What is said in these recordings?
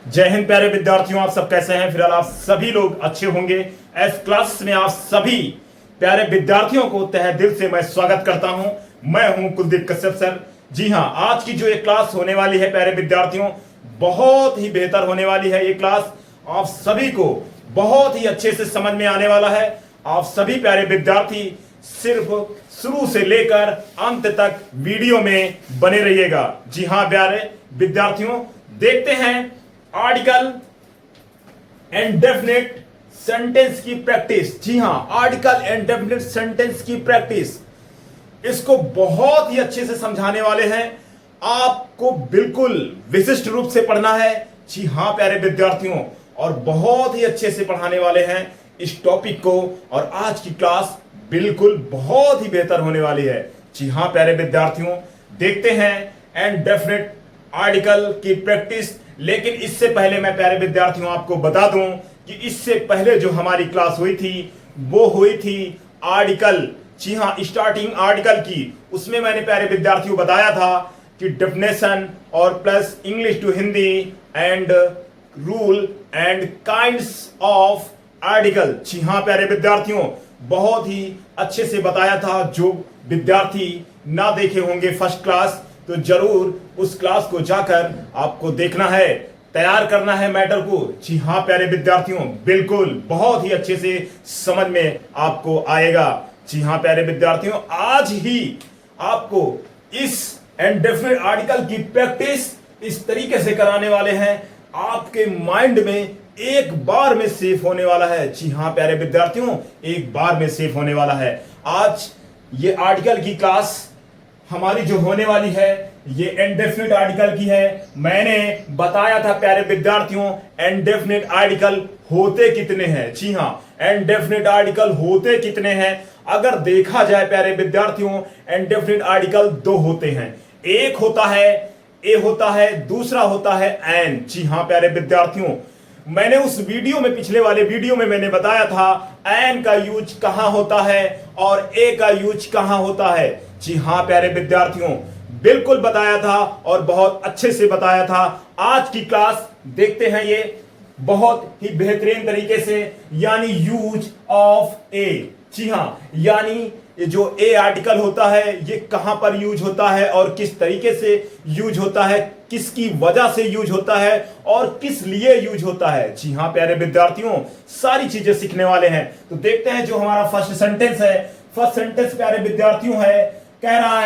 जय हिंद प्यारे विद्यार्थियों, आप सब कैसे हैं? फिलहाल आप सभी लोग अच्छे होंगे। एस क्लास में आप सभी प्यारे विद्यार्थियों को तहे दिल से मैं स्वागत करता हूं। मैं हूं कुलदीप कश्यप सर। जी हां, आज की जो ये क्लास होने वाली है प्यारे विद्यार्थियों, बहुत ही बेहतर होने वाली है। ये क्लास आप सभी को बहुत ही अच्छे से समझ में आने वाला है। आप सभी प्यारे विद्यार्थी सिर्फ शुरू से लेकर अंत तक वीडियो में बने रहिएगा। जी हां प्यारे विद्यार्थियों, देखते हैं आर्टिकल एंड डेफिनेट सेंटेंस की प्रैक्टिस। जी हां, आर्टिकल एंड डेफिनेट सेंटेंस की प्रैक्टिस, इसको बहुत ही अच्छे से समझाने वाले हैं। आपको बिल्कुल विशिष्ट रूप से पढ़ना है। जी हां प्यारे विद्यार्थियों, और बहुत ही अच्छे से पढ़ाने वाले हैं इस टॉपिक को। और आज की क्लास बिल्कुल बहुत ही बेहतर होने वाली है। जी हां प्यारे विद्यार्थियों, देखते हैं एंड डेफिनेट आर्टिकल की प्रैक्टिस। लेकिन इससे पहले मैं प्यारे विद्यार्थियों आपको बता दूं कि इससे पहले जो हमारी क्लास हुई थी वो हुई थी आर्टिकल, जी हां, स्टार्टिंग आर्टिकल की। उसमें मैंने प्यारे विद्यार्थियों बताया था कि डेफिनेशन और plus English to Hindi and rule and kinds of article. जी हां प्यारे विद्यार्थियों, बहुत ही अच्छे से बताया था। जो विद्यार्थी ना देखे होंगे फर्स्ट क्लास, तो जरूर उस क्लास को जाकर आपको देखना है, तैयार करना है मैटर को। जी हां प्यारे विद्यार्थियों, बिल्कुल बहुत ही अच्छे से समझ में आपको आएगा। जी हां प्यारे विद्यार्थियों, आज ही आपको इस इंडेफिनिट आर्टिकल की प्रैक्टिस इस तरीके से कराने वाले हैं, आपके माइंड में एक बार में सेव होने वाला है। जी हां प्यारे विद्यार्थियों, एक बार में सेव होने वाला है। आज ये आर्टिकल की क्लास हमारी जो होने वाली है ये इंडेफिनिट आर्टिकल की है। मैंने बताया था प्यारे विद्यार्थियों इंडेफिनिट आर्टिकल होते कितने हैं। जी हां, इंडेफिनिट आर्टिकल होते कितने हैं? अगर देखा जाए प्यारे विद्यार्थियों, इंडेफिनिट आर्टिकल दो होते हैं। एक होता है ए होता है, दूसरा होता है एन। जी हां प्यारे विद्यार्थियों, मैंने उस वीडियो में, पिछले वाले वीडियो में मैंने बताया था एन का यूज कहां होता है और ए का यूज कहां होता है। जी हां प्यारे विद्यार्थियों, बिल्कुल बताया था और बहुत अच्छे से बताया था। आज की क्लास देखते हैं ये बहुत ही बेहतरीन तरीके से, यानी यूज ऑफ ए। जी हां, यानी ये जो ए आर्टिकल होता है ये कहां पर यूज होता है और किस तरीके से यूज होता है, किसकी वजह से यूज होता है और किस लिए यूज होता है। जी हां प्यारे विद्यार्थियों, सारी चीजें सीखने वाले हैं। तो देखते हैं जो हमारा फर्स्ट सेंटेंस है। फर्स्ट सेंटेंस प्यारे विद्यार्थियों है, कह रहा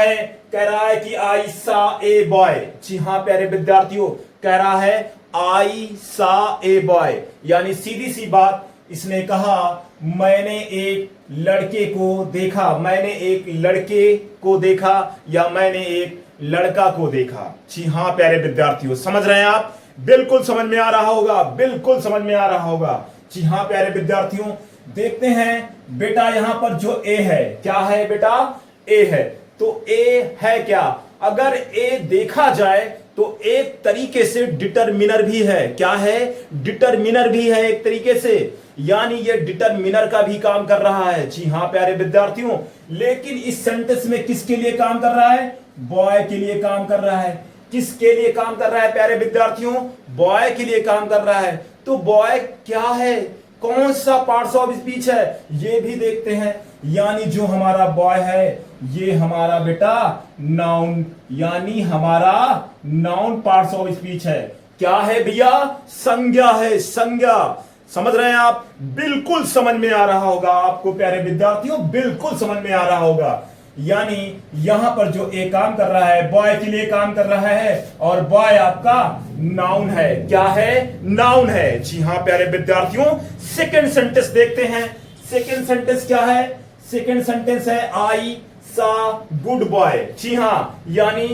है कि आई सा ए बॉय। जी हां प्यारे विद्यार्थियों, कह रहा है आई सा ए बॉय, यानी सीधी सी बात, इसने कहा मैंने एक लड़के को देखा। मैंने एक लड़के को देखा या मैंने एक लड़का को देखा। जी हां प्यारे विद्यार्थियों, समझ रहे हैं आप? बिल्कुल समझ में आ रहा होगा, बिल्कुल समझ में आ रहा होगा। जी हां प्यारे विद्यार्थियों, देखते हैं बेटा यहां पर जो ए है, क्या है बेटा? ए है। तो ए है क्या? अगर ए देखा जाए तो एक तरीके से डिटरमिनर भी है। क्या है? डिटरमिनर भी है एक तरीके से, यानी ये डिटरमिनर का भी काम कर रहा है। जी हां प्यारे विद्यार्थियों, लेकिन इस सेंटेंस में किसके लिए काम कर रहा है? बॉय के लिए काम कर रहा है। किसके लिए काम कर रहा है प्यारे विद्यार्थियों? बॉय के लिए काम कर रहा है। तो बॉय क्या है, कौन सा पार्ट्स ऑफ स्पीच है, ये भी देखते हैं। यानी जो हमारा बॉय है ये हमारा बेटा नाउन, यानी हमारा नाउन पार्ट्स ऑफ स्पीच है। क्या है भैया? संज्ञा है, संज्ञा। समझ रहे हैं आप? बिल्कुल समझ में आ रहा होगा आपको प्यारे विद्यार्थियों, बिल्कुल समझ में आ रहा होगा। यानी यहां पर जो ए काम कर रहा है, बॉय के लिए काम कर रहा है, और बॉय आपका नाउन है। क्या है? नाउन है। जी हां प्यारे विद्यार्थियों, सेकंड सेंटेंस देखते हैं। सेकंड सेंटेंस क्या है? सेकंड सेंटेंस है आई सा गुड बॉय। जी हां, यानी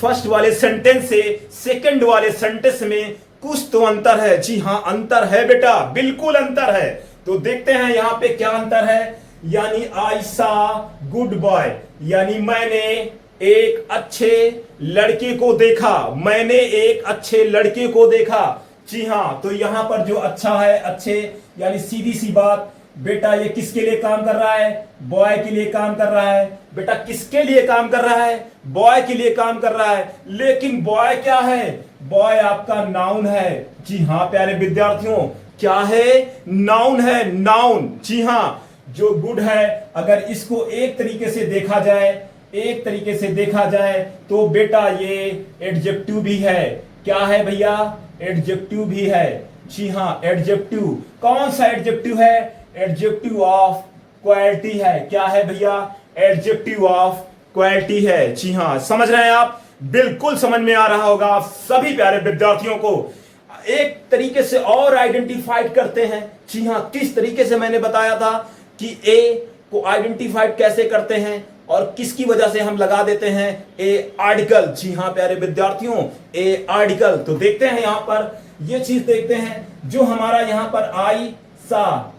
फर्स्ट वाले सेंटेंस से सेकंड वाले सेंटेंस में कुछ तो अंतर है। जी हां, अंतर है बेटा, बिल्कुल अंतर है। तो देखते हैं यहां पे क्या अंतर है। यानी आई सा गुड बॉय, यानी मैंने एक अच्छे लड़के को देखा। मैंने एक अच्छे लड़के को देखा। जी हां, तो यहां पर जो अच्छा है, अच्छे, यानी सीधी सी बात, बेटा ये किसके लिए काम कर रहा है? बॉय के लिए काम कर रहा है। बेटा किसके लिए काम कर रहा है? बॉय के लिए काम कर रहा है। लेकिन बॉय क्या है? बॉय आपका नाउन है। जी हाँ प्यारे विद्यार्थियों, क्या है? नाउन है, नाउन। जी हाँ, जो गुड है, अगर इसको एक तरीके से देखा जाए, एक तरीके से देखा जाए तो बेटा ये एडजेक्टिव भी है। क्या है भैया? एडजेक्टिव भी है। जी हाँ, एडजेक्टिव। कौन सा एडजेक्टिव है? एडजेक्टिव ऑफ क्वालिटी है। क्या है भैया? एडजेक्टिव ऑफ क्वालिटी है। जी हाँ, समझ रहे हैं आप? बिल्कुल समझ में आ रहा होगा आप सभी प्यारे विद्यार्थियों को। एक तरीके से और आइडेंटिफाइड करते हैं। जी हाँ, किस तरीके से मैंने बताया था कि ए को आइडेंटिफाइड कैसे करते हैं और किसकी वजह से हम लगा देते हैं ए आर्टिकल। जी हाँ प्यारे विद्यार्थियों, ए आर्टिकल। तो देखते हैं यहां पर, ये चीज देखते हैं, जो हमारा यहां पर आई सा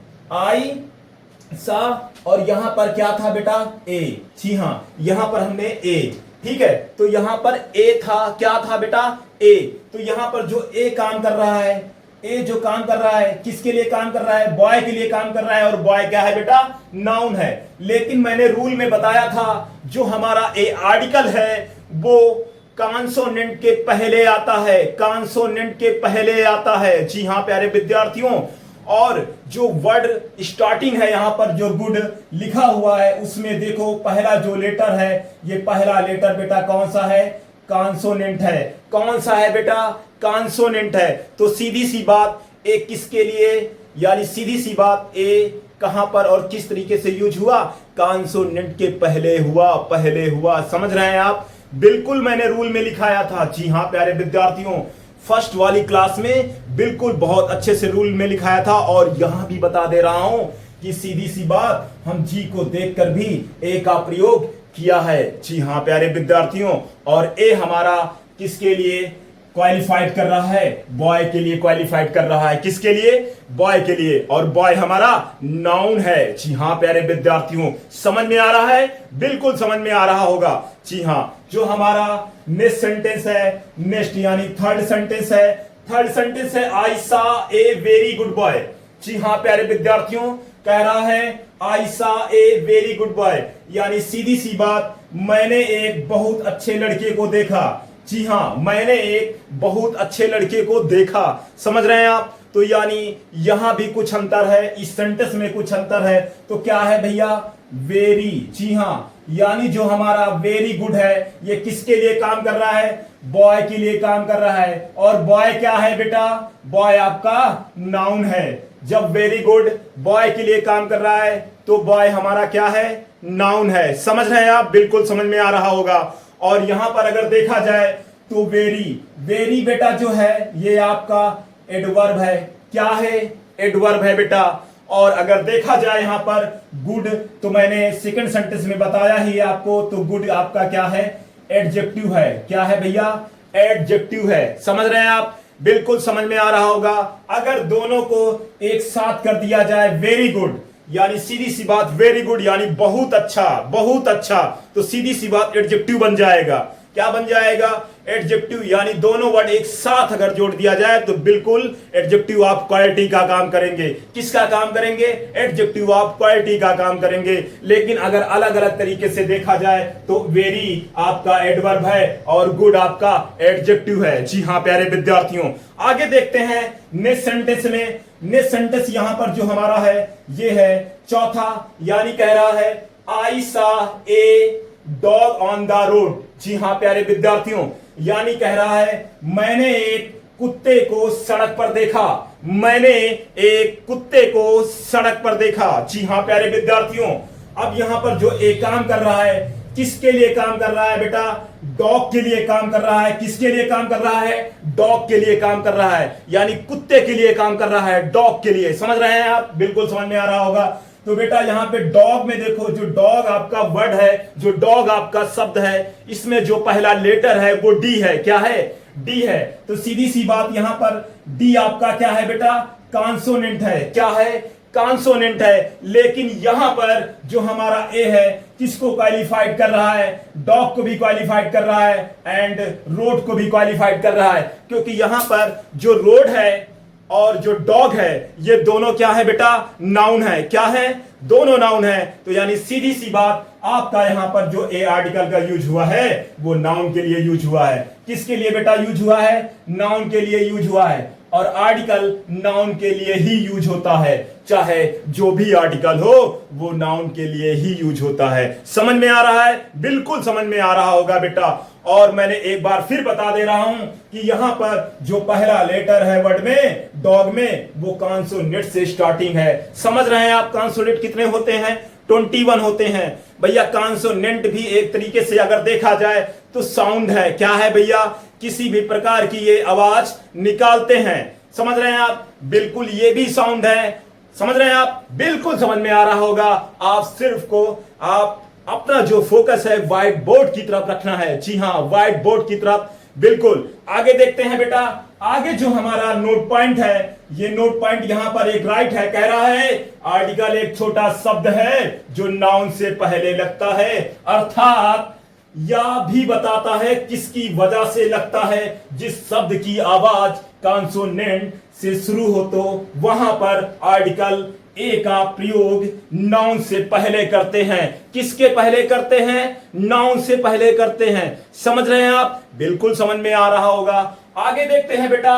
और यहां पर क्या था बेटा? ए। जी हाँ, यहां पर हमने ए, ठीक है, तो यहां पर ए था। क्या था बेटा? ए। तो यहां पर जो ए काम कर रहा है, ए जो काम कर रहा है, किसके लिए काम कर रहा है? बॉय के लिए काम कर रहा है। और बॉय क्या है बेटा? नाउन है। लेकिन मैंने रूल में बताया था, जो हमारा ए आर्टिकल है वो कॉन्सोनेंट के पहले आता है, कॉन्सोनेंट के पहले आता है। जी हाँ प्यारे विद्यार्थियों, और जो वर्ड स्टार्टिंग है यहां पर जो गुड लिखा हुआ है, उसमें देखो पहला जो लेटर है, ये पहला लेटर बेटा कौन सा है? कॉन्सोनेंट है। कौन सा है बेटा? कॉन्सोनेंट है। तो सीधी सी बात, ए किसके लिए, यानी सीधी सी बात, ए कहां पर और किस तरीके से यूज हुआ? कॉन्सोनेंट के पहले हुआ, पहले हुआ। समझ रहे हैं आप? बिल्कुल मैंने रूल में लिखाया था। जी हाँ प्यारे विद्यार्थियों, फर्स्ट वाली क्लास में बिल्कुल बहुत अच्छे से रूल में लिखाया था, और यहां भी बता दे रहा हूं कि सीधी सी बात, हम जी को देखकर भी ए का प्रयोग किया है। जी हाँ प्यारे विद्यार्थियों, और ए हमारा किसके लिए क्वालिफाइड कर रहा है? बॉय के लिए क्वालिफाइड कर रहा है। किसके लिए? बॉय के लिए। और बॉय हमारा नाउन है। जी हाँ प्यारे विद्यार्थियों, समझ में आ रहा है? बिल्कुल समझ में आ रहा होगा। जी हाँ, जो हमारा नेक्स्ट सेंटेंस है, नेक्स्ट यानी थर्ड सेंटेंस है, थर्ड सेंटेंस है I saw a very good boy. जी हाँ प्यारे विद्यार्थियों, कह रहा है I saw a very good boy, यानी सीधी सी बात, मैंने एक बहुत अच्छे लड़के को देखा। जी हाँ, मैंने एक बहुत अच्छे लड़के को देखा। समझ रहे हैं आप? तो यानी यहां भी कुछ अंतर है, इस सेंटेंस में कुछ अंतर है। तो क्या है भैया? वेरी। जी हाँ, यानी जो हमारा वेरी गुड है, ये किसके लिए काम कर रहा है? बॉय के लिए काम कर रहा है। और बॉय क्या है बेटा? बॉय आपका नाउन है। जब वेरी गुड बॉय के लिए काम कर रहा है, तो बॉय हमारा क्या है? नाउन है। समझ रहे हैं आप? बिल्कुल समझ में आ रहा होगा। और यहां पर अगर देखा जाए तो वेरी, वेरी बेटा जो है ये आपका एडवर्ब है। क्या है? एडवर्ब है बेटा। और अगर देखा जाए यहां पर गुड, तो मैंने सेकंड सेंटेंस में बताया ही आपको, तो गुड आपका क्या है? एडजेक्टिव है। क्या है भैया? एडजेक्टिव है। समझ रहे हैं आप? बिल्कुल समझ में आ रहा होगा। अगर दोनों को एक साथ कर दिया जाए, वेरी गुड, यानी सीधी सी बात वेरी गुड यानी बहुत अच्छा, बहुत अच्छा, तो सीधी सी बात एडजेक्टिव बन जाएगा। क्या बन जाएगा? एडजेक्टिव। यानी दोनों वर्ड एक साथ अगर जोड़ दिया जाए तो बिल्कुल एडजेक्टिव ऑफ क्वालिटी का काम करेंगे। किसका काम करेंगे? एडजेक्टिव ऑफ क्वालिटी का काम करेंगे। लेकिन अगर अलग अलग तरीके से देखा जाए तो वेरी आपका एडवर्ब है और गुड आपका एडजेक्टिव है। जी हाँ प्यारे विद्यार्थियों, आगे देखते हैं नेक्स्ट सेंटेंस में। नेक्स्ट सेंटेंस यहां पर जो हमारा है ये है चौथा, यानी कह रहा है I saw a dog on the road. जी हाँ प्यारे विद्यार्थियों, यानी कह रहा है मैंने एक कुत्ते को सड़क पर देखा। मैंने एक कुत्ते को सड़क पर देखा। जी हाँ प्यारे विद्यार्थियों, अब यहां पर जो एक काम कर रहा है, किसके लिए काम कर रहा है बेटा? डॉग के लिए काम कर रहा है। किसके लिए काम कर रहा है? डॉग के लिए काम कर रहा है, यानी कुत्ते के लिए काम कर रहा है, डॉग के लिए। समझ रहे हैं आप? बिल्कुल समझ में आ रहा होगा। तो बेटा यहां पे डॉग में देखो, जो डॉग आपका वर्ड है, जो डॉग आपका शब्द है, इसमें जो पहला लेटर है वो डी है। क्या है? डी है। तो सीधी सी बात यहां पर डी आपका क्या है बेटा? कॉन्सोनेंट है। क्या है? कॉन्सोनेंट है। लेकिन यहां पर जो हमारा ए है, किसको क्वालिफाइड कर रहा है? डॉग को भी क्वालिफाइड कर रहा है, एंड रोड को भी क्वालिफाइड कर रहा है। क्योंकि यहां पर जो रोड है, और जो डॉग है, ये दोनों क्या है बेटा? नाउन है। क्या है? दोनों नाउन है। तो यानी सीधी सी बात, आपका यहां पर जो ए आर्टिकल का यूज हुआ है वो नाउन के लिए यूज हुआ है। किसके लिए बेटा यूज हुआ है? नाउन के लिए यूज हुआ है। और आर्टिकल नाउन के लिए ही यूज होता है, चाहे जो भी आर्टिकल हो वो नाउन के लिए ही यूज होता है। समझ में आ रहा है? बिल्कुल समझ में आ रहा होगा बेटा। और मैंने एक बार फिर बता दे रहा हूं कि यहां पर जो पहला लेटर है वर्ड में, डॉग में, वो कॉन्सोनेंट से स्टार्टिंग है। समझ रहे हैं आप? कॉन्सोनेंट कितने होते हैं? 21 होते हैं भैया। कॉन्सोनेंट भी एक तरीके से अगर देखा जाए तो साउंड है। क्या है भैया? किसी भी प्रकार की ये आवाज निकालते हैं। समझ रहे हैं आप? बिल्कुल ये भी साउंड है। समझ रहे हैं आप? बिल्कुल समझ में आ रहा होगा। आप सिर्फ को आप अपना जो फोकस है व्हाइट बोर्ड की तरफ रखना है। जी हाँ, व्हाइट बोर्ड की तरफ। बिल्कुल आगे देखते हैं बेटा। आगे जो हमारा नोट पॉइंट है, ये नोट पॉइंट यहां पर एक राइट है। कह रहा है आर्टिकल एक छोटा शब्द है जो नाउन से पहले लगता है, अर्थात या भी बताता है किसकी वजह से लगता है। जिस शब्द की आवाज कॉन्सोनेंट से शुरू हो तो वहां पर आर्टिकल ए का प्रयोग नाउन से पहले करते हैं। किसके पहले करते हैं? नाउन से पहले करते हैं। समझ रहे हैं आप? बिल्कुल समझ में आ रहा होगा। आगे देखते हैं बेटा।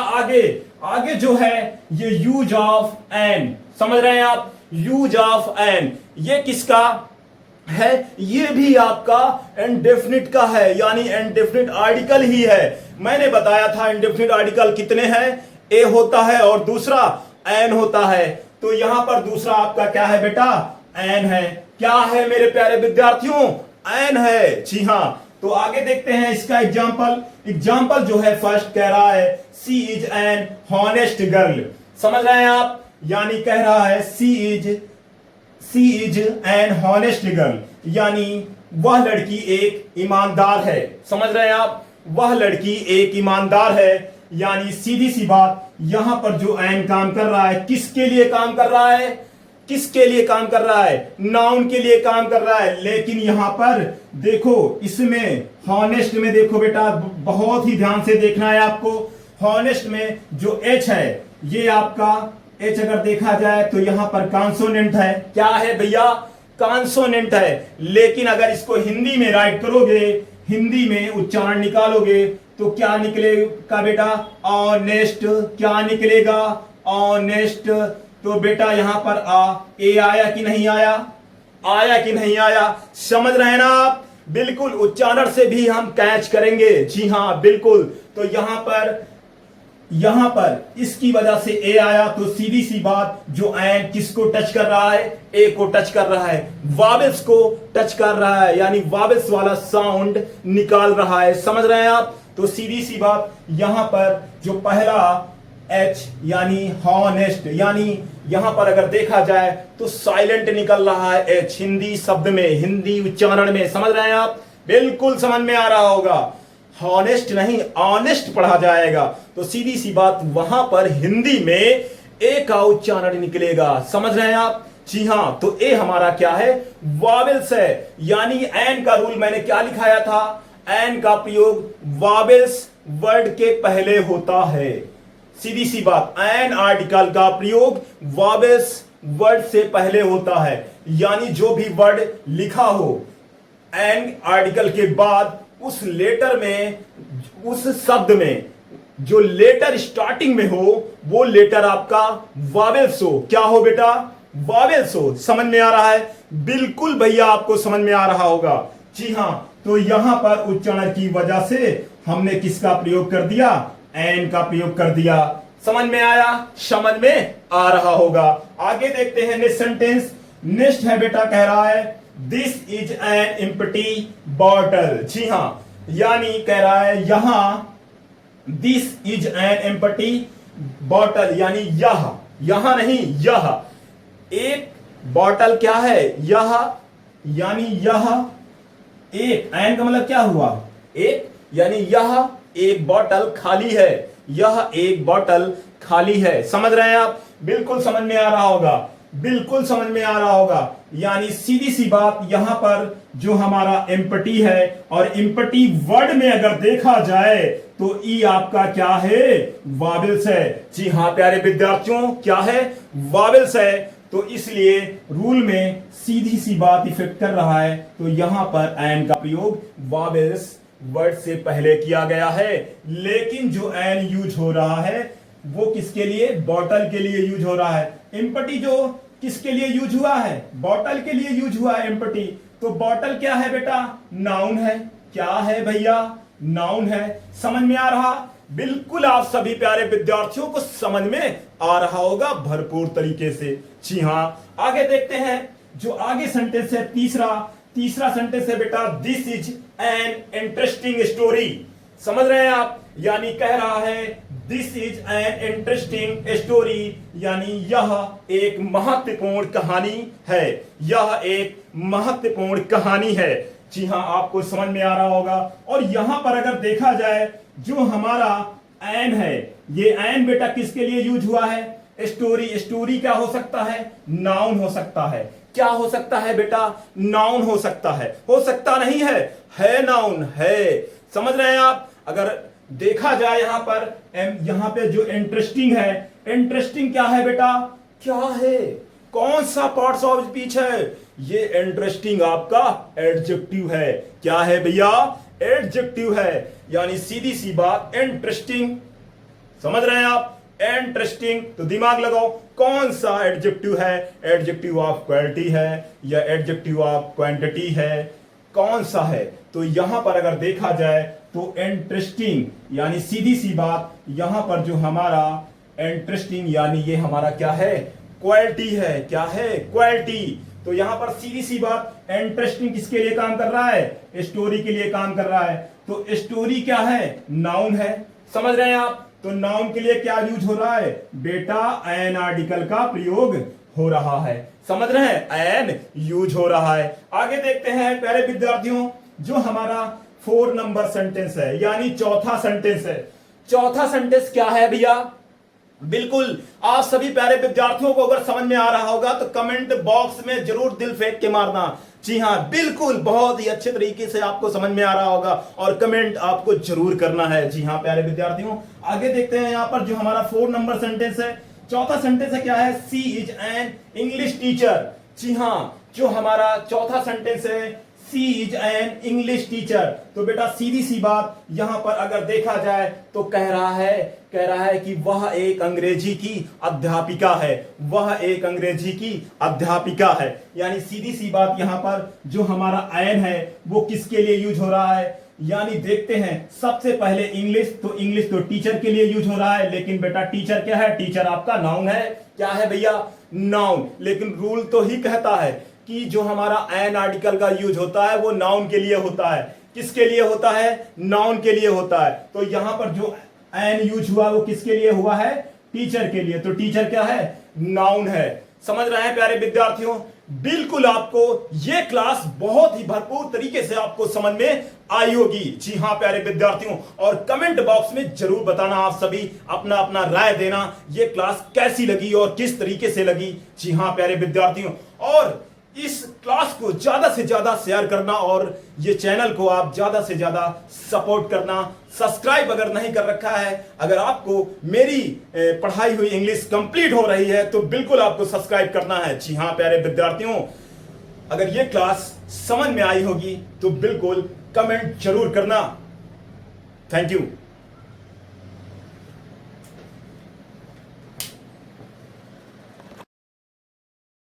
आगे जो है ये यूज ऑफ एन। समझ रहे हैं आप? यूज ऑफ एन ये किसका है? ये भी आपका इंडेफिनिट का है, यानी इंडेफिनिट आर्टिकल ही है। मैंने बताया था इंडेफिनिट आर्टिकल कितने हैं? ए होता है और दूसरा एन होता है। तो यहां पर दूसरा आपका क्या है बेटा? एन है। क्या है मेरे प्यारे विद्यार्थियों? एन है। जी हां। तो आगे देखते हैं इसका एग्जाम्पल जो है फर्स्ट कह रहा है सी इज एन हॉनेस्ट गर्ल। समझ रहे हैं आप? यानी कह रहा है सी इज एन हॉनेस्ट गर्ल, यानी वह लड़की एक ईमानदार है। समझ रहे हैं आप? वह लड़की एक ईमानदार है। यानी सीधी सी बात, यहां पर जो एन काम कर रहा है, किसके लिए काम कर रहा है? किसके लिए काम कर रहा है? नाउन के लिए काम कर रहा है। लेकिन यहां पर देखो, इसमें हॉनेस्ट में देखो बेटा, बहुत ही ध्यान से देखना है आपको। हॉनेस्ट में जो एच है, ये आपका एच अगर देखा जाए तो यहां पर कॉन्सोनेंट है। क्या है भैया? कॉन्सोनेंट है। लेकिन अगर इसको हिंदी में राइट करोगे, हिंदी में उच्चारण निकालोगे तो क्या निकलेगा बेटा? ऑनेस्ट। क्या निकलेगा? ऑनेस्ट। तो बेटा यहां पर ए आया कि नहीं आया? आया कि नहीं आया? समझ रहे हैं ना आप? बिल्कुल उच्चारण से भी हम कैच करेंगे। जी हां बिल्कुल। तो यहां पर इसकी वजह से ए आया। तो सीधी सी बात, जो एन किसको टच कर रहा है? ए को टच कर रहा है, वावेल्स को टच कर रहा है, यानी वावेल्स वाला साउंड निकाल रहा है। समझ रहे हैं आप? तो सीधी सी बात, यहां पर जो पहला एच यानी हॉनेस्ट, यानी यहां पर अगर देखा जाए तो साइलेंट निकल रहा है एच हिंदी शब्द में, हिंदी उच्चारण में। समझ रहे हैं आप? बिल्कुल समझ में आ रहा होगा। हॉनेस्ट नहीं, ऑनेस्ट पढ़ा जाएगा। तो सीधी सी बात, वहां पर हिंदी में ए का उच्चारण निकलेगा। समझ रहे हैं आप? जी हां। तो ए हमारा क्या है? वावेल्स है। यानी एन का रूल मैंने क्या लिखाया था? एन का प्रयोग वावेल्स वर्ड के पहले होता है। सीधी सी बात, एन आर्टिकल का प्रयोग वावेल्स वर्ड से पहले होता है। यानी जो भी वर्ड लिखा हो एन आर्टिकल के बाद, उस लेटर में, उस शब्द में जो लेटर स्टार्टिंग में हो, वो लेटर आपका वावेल्स हो। क्या हो बेटा? वावेल्स हो। समझ में आ रहा है? बिल्कुल भैया आपको समझ में आ रहा होगा। जी हां। तो यहां पर उच्चारण की वजह से हमने किसका प्रयोग कर दिया? एन का प्रयोग कर दिया। समझ में आया? समझ में आ रहा होगा। आगे देखते हैं नेक्स्ट सेंटेंस। नेक्स्ट है बेटा, कह रहा है this is an empty bottle. जी हां। यानी कह रहा है यहां this is an empty bottle, यानी यहां नहीं, यह एक बॉटल क्या है? यह, यानी यह एक, एन का मतलब क्या हुआ? एक, यानी यह एक बॉटल खाली है। यह एक बॉटल खाली है। समझ रहे हैं आप? बिल्कुल समझ में आ रहा होगा। बिल्कुल समझ में आ रहा होगा। यानी सीधी सी बात, यहां पर जो हमारा एम्प्टी है, और एम्प्टी वर्ड में अगर देखा जाए तो ई आपका क्या है, वावेल्स है। जी हां प्यारे विद्यार्थियों, क्या है, वावेल्स है। तो इसलिए रूल में सीधी सी बात इफेक्ट कर रहा है। तो यहां पर एन का प्रयोग वावेल्स वर्ड से पहले किया गया है। लेकिन जो एन यूज हो रहा है वो किसके लिए, बॉटल के लिए यूज हो रहा है। एम्पटी जो किसके लिए यूज हुआ है, बॉटल के लिए यूज हुआ है एम्पटी। तो बॉटल क्या है बेटा, नाउन है। क्या है भैया, नाउन है। समझ में आ रहा, बिल्कुल आप सभी प्यारे विद्यार्थियों को समझ में आ रहा होगा भरपूर तरीके से। जी हां, आगे देखते हैं। जो आगे सेंटेंस है तीसरा सेंटेंस है बेटा, this is an interesting story. समझ रहे हैं आप, यानी कह रहा है this is an interesting story, यानी यह एक महत्वपूर्ण कहानी है। यह एक महत्वपूर्ण कहानी है। जी हां, आपको समझ में आ रहा होगा। और यहां पर अगर देखा जाए जो हमारा एन है, ये एन बेटा किसके लिए यूज हुआ है, स्टोरी। स्टोरी क्या हो सकता है, नाउन हो सकता है। क्या हो सकता है बेटा, नाउन हो सकता है। हो सकता नहीं है नाउन है। समझ रहे हैं आप। अगर देखा जाए यहां पे जो इंटरेस्टिंग है, इंटरेस्टिंग क्या है बेटा, क्या है, कौन सा पार्ट्स ऑफ स्पीच है, ये इंटरेस्टिंग आपका एडजेक्टिव है। क्या है भैया, एडजेक्टिव है। यानी सीधी सी बात, इंटरेस्टिंग। समझ रहे हैं आप, इंटरेस्टिंग। तो दिमाग लगाओ, कौन सा एडजेक्टिव है, एडजेक्टिव ऑफ क्वालिटी है या एडजेक्टिव ऑफ क्वांटिटी है, कौन सा है। तो यहां पर अगर देखा जाए तो इंटरेस्टिंग, यानी सीधी सी बात, यहां पर जो हमारा इंटरेस्टिंग यानी ये हमारा क्या है, क्वालिटी है। क्या है, क्वालिटी। तो यहां पर सीधी सी बात, इंटरेस्टिंग किसके लिए काम कर रहा है, स्टोरी के लिए काम कर रहा है। तो स्टोरी क्या है, नाउन है। समझ रहे हैं आप। तो नाउन के लिए क्या यूज हो रहा है बेटा, एन आर्टिकल का प्रयोग हो रहा है। समझ रहे हैं, एन यूज हो रहा है। आगे देखते हैं प्यारे विद्यार्थियों, जो हमारा 4 नंबर सेंटेंस है, यानी चौथा सेंटेंस है। चौथा सेंटेंस क्या है भैया, बिल्कुल आप सभी प्यारे विद्यार्थियों को अगर समझ में आ रहा होगा तो कमेंट बॉक्स में जरूर दिल फेंक के मारना। जी हां, बिल्कुल बहुत ही अच्छे तरीके से आपको समझ में आ रहा होगा और कमेंट आपको जरूर करना है। जी हां प्यारे विद्यार्थियों, आगे देखते हैं। यहां पर जो हमारा 4 नंबर सेंटेंस है, चौथा सेंटेंस है, क्या है, सी इज एन इंग्लिश टीचर। जी हां, जो हमारा चौथा सेंटेंस है, सी इज एन इंग्लिश टीचर। तो बेटा सीधी सी बात, यहां पर अगर देखा जाए तो कह रहा है कि वह एक अंग्रेजी की अध्यापिका है। वह एक अंग्रेजी की अध्यापिका है। यानी सीधी सी बात, यहां पर जो हमारा एन है वो किसके लिए यूज हो रहा है, यानी देखते हैं। सबसे पहले इंग्लिश तो टीचर के लिए यूज हो रहा है। लेकिन बेटा टीचर क्या है, टीचर आपका नाउन है। क्या है भैया, नाउन। लेकिन रूल तो ही कहता है कि जो हमारा एन आर्टिकल का यूज होता है वो नाउन के लिए होता है। किसके लिए होता है, नाउन के लिए होता है। तो यहां पर जो एन यूज हुआ वो किसके लिए हुआ है, टीचर के लिए। तो टीचर क्या है, नाउन है। समझ रहे हैं प्यारे विद्यार्थियों, बिल्कुल आपको ये क्लास बहुत ही भरपूर तरीके से आपको समझ में आई होगी। जी हां प्यारे विद्यार्थियों, और कमेंट बॉक्स में जरूर बताना, आप सभी अपना अपना राय देना, ये क्लास कैसी लगी और किस तरीके से लगी। जी हां प्यारे विद्यार्थियों, और इस क्लास को ज्यादा से ज्यादा शेयर करना और ये चैनल को आप ज्यादा से ज्यादा सपोर्ट करना। सब्सक्राइब अगर नहीं कर रखा है, अगर आपको मेरी पढ़ाई हुई इंग्लिश कंप्लीट हो रही है तो बिल्कुल आपको सब्सक्राइब करना है। जी हां प्यारे विद्यार्थियों, अगर ये क्लास समझ में आई होगी तो बिल्कुल कमेंट जरूर करना। Thank you.